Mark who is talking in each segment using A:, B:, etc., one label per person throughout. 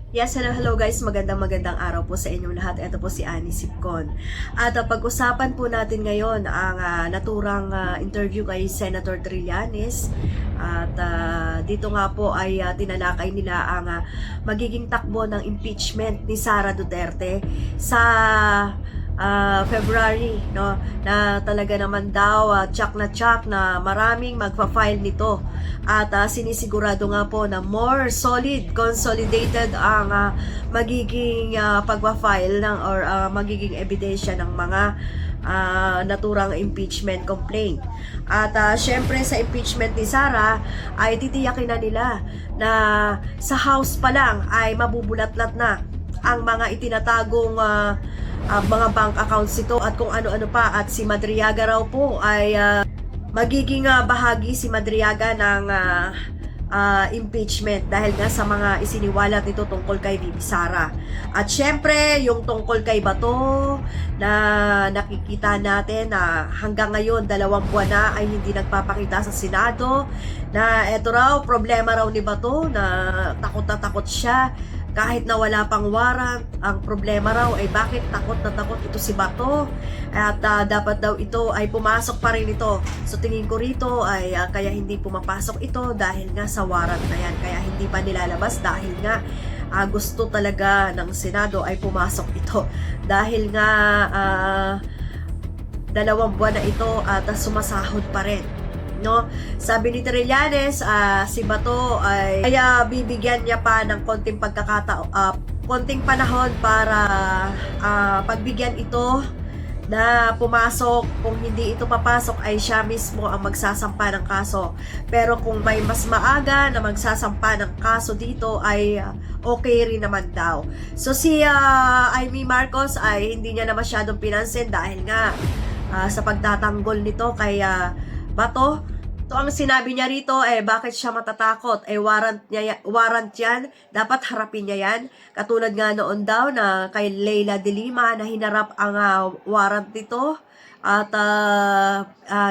A: Yes, hello guys. Magandang araw po sa inyong lahat. Ito po si Annie Sipcon. At pag-usapan po natin ngayon ang naturang interview kay Senator Trillanes. At dito nga po ay tinalakay nila ang magiging takbo ng impeachment ni Sara Duterte sa February, no, na talaga naman daw tsak na maraming magpa-file nito at sinisigurado nga po na more solid, consolidated ang magiging pagpa-file ng or magiging ebidensya ng mga naturang impeachment complaint. At syempre sa impeachment ni Sara ay titiyakin na nila na sa House pa lang ay mabubulatlat na ang mga itinatagong mga bank accounts ito at kung ano-ano pa. At si Madriaga raw po ay magiging bahagi si Madriaga ng impeachment dahil nga sa mga isiniwalat nito tungkol kay Bibi Sara. At syempre, yung tungkol kay Bato na nakikita natin na hanggang ngayon 2 buwan na ay hindi nagpapakita sa Senado, na eto raw, problema raw ni Bato na takot siya kahit na wala pang warrant. Ang problema raw ay bakit takot na takot ito si Bato at dapat daw ito ay pumasok pa rin ito. So tingin ko rito ay kaya hindi pumapasok ito dahil nga sa warrant na yan, kaya hindi pa nilalabas dahil nga gusto talaga ng Senado ay pumasok ito dahil nga 2 buwan na ito at sumasahod pa rin, no? Sabi ni Trillanes, si Bato ay kaya bibigyan niya pa ng konting konting panahon para pagbigyan ito na pumasok. Kung hindi ito papasok ay siya mismo ang magsasampa ng kaso. Pero kung may mas maaga na magsasampa ng kaso dito ay okay rin naman daw. So si Amy Marcos ay hindi niya na masyadong pinansin dahil nga sa pagtatanggol nito kay Bato. So ang sinabi niya rito bakit siya matatakot? Warrant yan, dapat harapin niya yan. Katulad nga noon daw na kay Leila de Lima na hinarap ang warrant nito at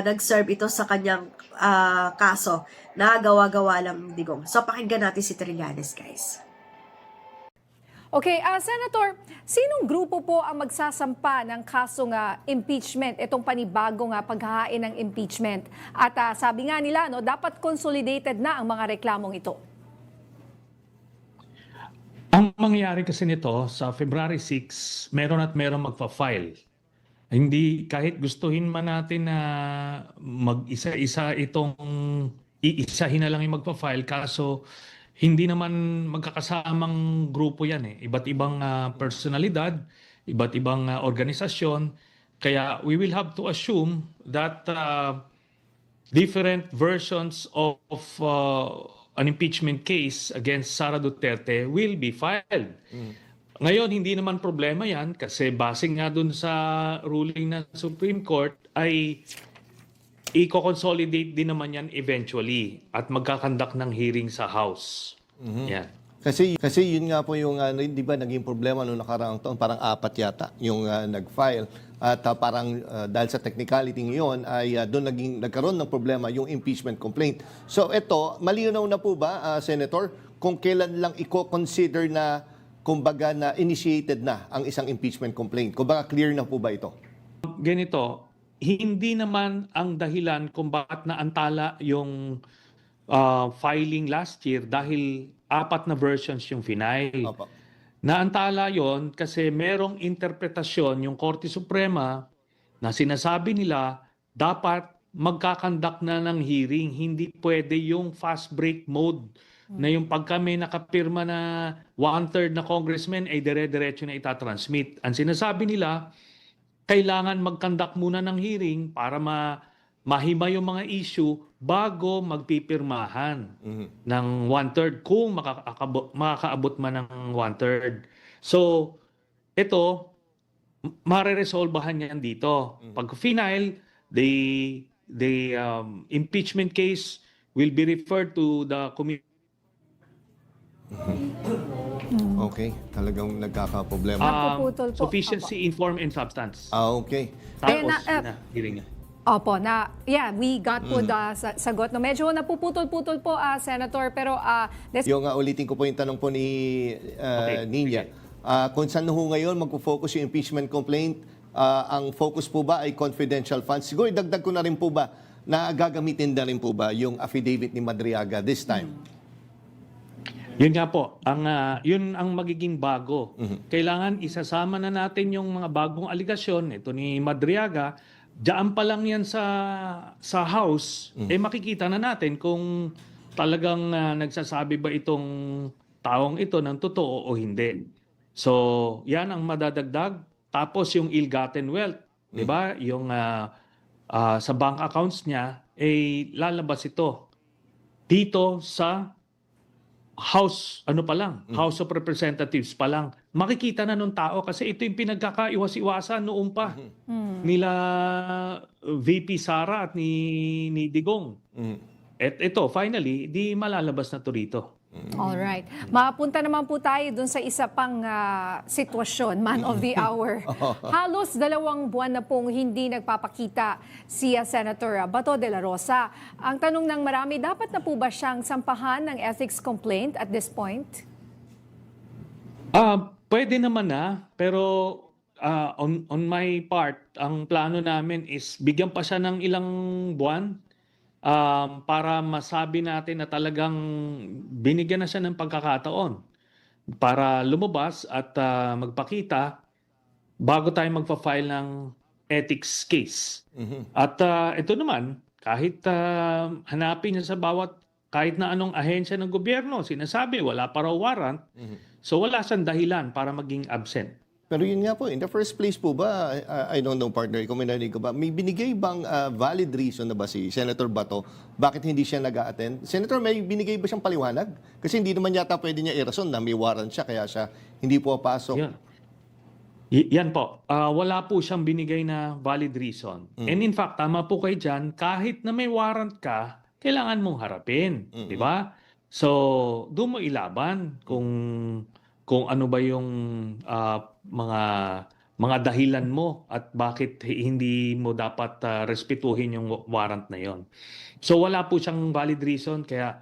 A: nag-serve ito sa kanyang kaso na gawa-gawa lang digong. So pakinggan natin si Trillanes, guys.
B: Okay, Senator, sinong grupo po ang magsasampa ng kasong impeachment, itong panibagong paghahain ng impeachment? At sabi nga nila, no, dapat consolidated na ang mga reklamong ito.
C: Ang mangyayari kasi nito, sa February 6, meron magpa-file. Hindi, kahit gustuhin man natin na mag-isa-isa itong, iisahin na lang yung magpa-file, kaso hindi naman magkakasamang grupo yan eh. Iba't ibang personalidad, iba't ibang organisasyon. Kaya we will have to assume that different versions of an impeachment case against Sara Duterte will be filed. Ngayon, hindi naman problema yan kasi base nga dun sa ruling ng Supreme Court ay i-consolidate din naman yan eventually at magkakandak ng hearing sa House. Yan.
D: Kasi yun nga po yung di ba naging problema noong nakaraang taon, parang 4 yata yung nag-file at parang dahil sa technicality ngayon ay doon nagkaroon ng problema yung impeachment complaint. So ito, malinaw na po ba, Senator, kung kailan lang i-consider na kumbaga na initiated na ang isang impeachment complaint? Kumbaga clear na po ba ito?
C: Ganito, hindi naman ang dahilan kung bakit naantala yung filing last year dahil 4 na versions yung final.
D: Opo.
C: Naantala yon kasi merong interpretasyon yung Korte Suprema na sinasabi nila dapat magkakandak na ng hearing. Hindi pwede yung fast break mode na yung pag kami nakapirma na 1/3 na congressman ay dire-diretso na itatransmit. Ang sinasabi nila, kailangan mag-conduct muna ng hearing para mahima yung mga issue bago magpipirmahan ng 1/3 kung makakaabot man ng 1/3. So, ito, mareresolbahan yan dito. Pag final, the impeachment case will be referred to the committee.
D: Okay, talagang nagkakaproblema.
B: Napuputol po.
C: Sufficiency in form and substance.
D: Okay.
C: Tapos,
B: na,
C: hearing na.
B: Opo, we got po the sagot. No, medyo napuputol-putol po, Senator, pero
D: Yung ulitin ko po yung tanong po ni Nina. Kung saan ho ngayon magpo-focus yung impeachment complaint, ang focus po ba ay confidential funds? Siguro idagdag ko na rin po ba na gagamitin na rin po ba yung affidavit ni Madriaga this time?
C: Yun nga po, yun ang magiging bago. Kailangan isasama na natin yung mga bagong aligasyon. Ito ni Madriaga, diyan pa lang yan sa House, makikita na natin kung talagang nagsasabi ba itong taong ito ng totoo o hindi. So, yan ang madadagdag. Tapos yung ill-gotten wealth, di ba? Yung sa bank accounts niya, lalabas ito dito sa House, House of Representatives pa lang. Makikita na nung tao kasi ito yung pinagkakaiwas-iwasan noon pa nila VP Sara at ni Digong. At ito, finally, di malalabas na to rito.
B: alright. Mapunta naman po tayo dun sa isa pang sitwasyon, man of the hour. Halos 2 buwan na pong hindi nagpapakita si Senator Bato de la Rosa. Ang tanong ng marami, dapat na po ba siyang sampahan ng ethics complaint at this point?
C: Pwede naman pero on my part, ang plano namin is bigyan pa siya ng ilang buwan para masabi natin na talagang binigyan na siya ng pagkakataon para lumabas at magpakita bago tayo magpa-file ng ethics case. At ito naman, kahit hanapin niya sa kahit na anong ahensya ng gobyerno, sinasabi wala pa raw warrant, so wala siyang dahilan para maging absent.
D: Pero yun nga po, in the first place po ba, I don't know partner, kung may narinig ko ba, may binigay bang valid reason na ba si Senator Bato bakit hindi siya nag-a-attend? Senator, may binigay ba siyang paliwanag? Kasi hindi naman yata pwede niya irason na may warrant siya kaya siya hindi po pasok.
C: Yan po, wala po siyang binigay na valid reason. And in fact, tama po kayo dyan, kahit na may warrant ka, kailangan mong harapin, di ba? So, doon mo ilaban kung ano ba yung mga dahilan mo at bakit hindi mo dapat respetuhin yung warrant na yon. So wala po siyang valid reason kaya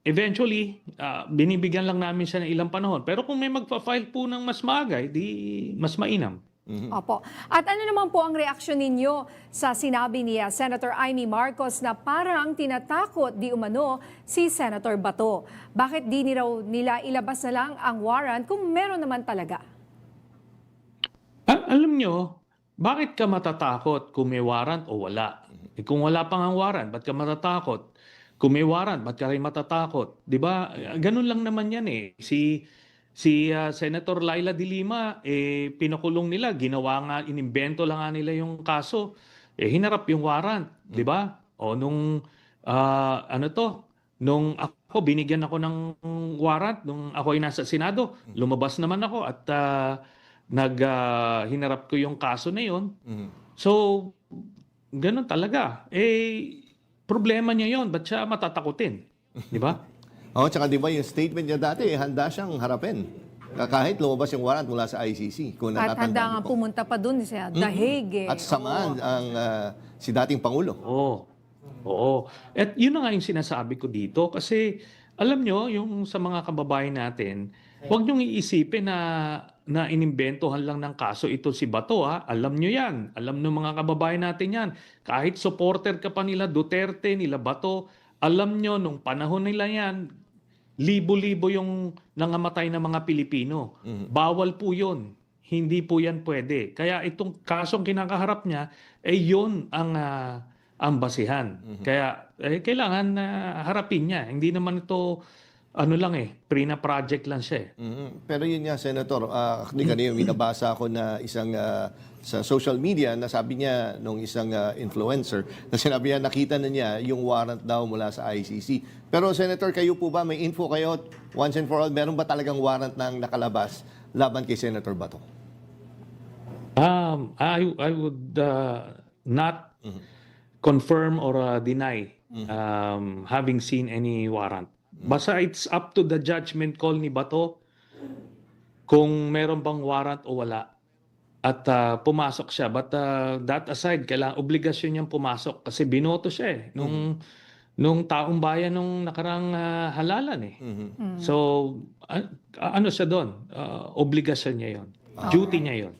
C: eventually binibigyan lang namin siya ng ilang panahon. Pero kung may magpa-file po ng mas maagay, di mas mainam.
B: Opo. At ano naman po ang reaksyon ninyo sa sinabi ni Senator Amy Marcos na parang tinatakot di umano si Senator Bato? Bakit di nila ilabas na lang ang warrant kung meron naman talaga?
C: Alam nyo, bakit ka matatakot kung may warrant o wala? Kung wala pang ang warrant, ba't ka matatakot? Kung may warrant, ba't ka rin matatakot? Di ba? Ganun lang naman yan Si Senator Laila de Lima, pinakulong nila, inimbento lang nga nila yung kaso, hinarap yung warrant, di ba? O nung ako, binigyan ako ng warrant, nung ako ay nasa Senado, lumabas naman ako at hinarap ko yung kaso na yun. So, ganun talaga. Problema niya yun, ba't siya matatakutin? Di ba?
D: Tsaka di ba yung statement niya dati, handa siyang harapin. Kahit lumabas yung warrant mula sa ICC. Kung
B: At handa nga
D: po.
B: pumunta pa dun sa Dahig.
D: At samaan si dating Pangulo.
C: Oo. At yun na nga yung sinasabi ko dito. Kasi alam nyo, yung sa mga kababayan natin, huwag nyo iisipin na inimbentohan lang ng kaso ito si Bato. Alam nyo yan. Alam ng mga kababayan natin yan. Kahit supporter ka pa nila Duterte, nila Bato, alam nyo, nung panahon nila yan, libo-libo yung nangamatay na mga Pilipino. Bawal po yun. Hindi po yan pwede. Kaya itong kasong kinakaharap niya, yun ang basihan. Kaya kailangan harapin niya. Hindi naman ito, pre-na project lang siya.
D: Pero yun nga, Senator, kanina minabasa ako na isang sa social media na sabi niya nung isang influencer na sinabi niya nakita na niya yung warrant daw mula sa ICC. Pero Senator, kayo po ba, may info kayo once and for all, meron ba talagang warrant nang nakalabas laban kay Senator Bato?
C: I would not confirm or deny having seen any warrant. Basta it's up to the judgment call ni Bato kung meron bang warrant o wala. at pumasok siya. But that aside, kailangan obligasyon niyang pumasok kasi binoto siya nung taong bayan nung nakarang halalan eh. So ano siya doon? Obligasyon niya 'yon. Duty niya 'yon.